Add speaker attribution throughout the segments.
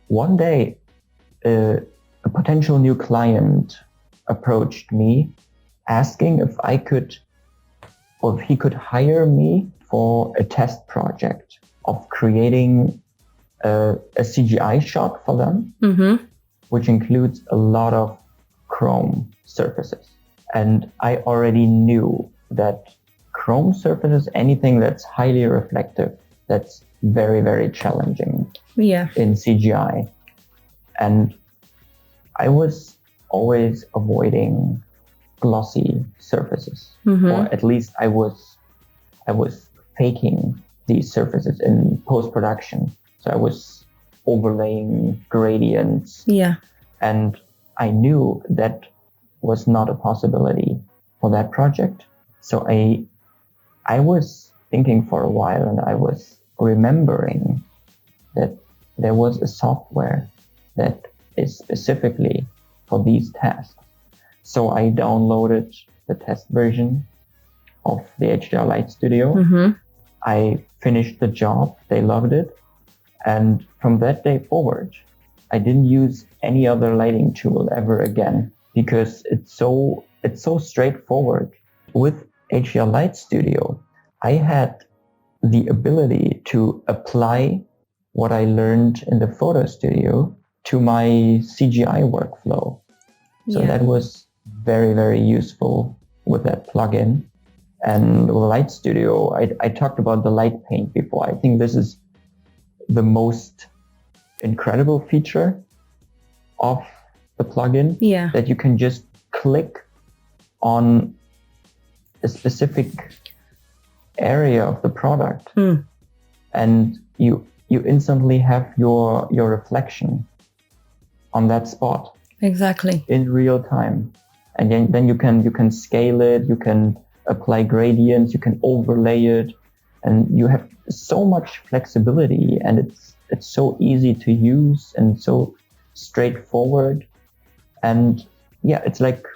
Speaker 1: one day, a potential new client approached me asking if I could, or if he could hire me for a test project of creating a CGI shot for them, which includes a lot of chrome surfaces. And I already knew that chrome surfaces, anything that's highly reflective, that's very, very challenging in CGI. And I was always avoiding glossy surfaces, or at least I was faking these surfaces in post-production. So I was overlaying gradients. And I knew that was not a possibility for that project. So I was thinking for a while, and I was remembering that there was a software that is specifically for these tasks. So I downloaded the test version of the HDR Light Studio. I finished the job. They loved it. And from that day forward, I didn't use any other lighting tool ever again, because it's so straightforward. With HDR Light Studio, I had the ability to apply what I learned in the photo studio to my CGI workflow. So that was very, very useful with that plugin. And with Light Studio, I talked about the LightPaint before. I think this is the most incredible feature of the plugin, that you can just click on a specific area of the product and you instantly have your reflection on that spot.
Speaker 2: Exactly.
Speaker 1: In real time. And then you can scale it, you can apply gradients, you can overlay it, and you have so much flexibility, and it's so easy to use and so straightforward. And it's like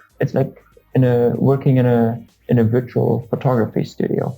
Speaker 1: working in a virtual photography studio.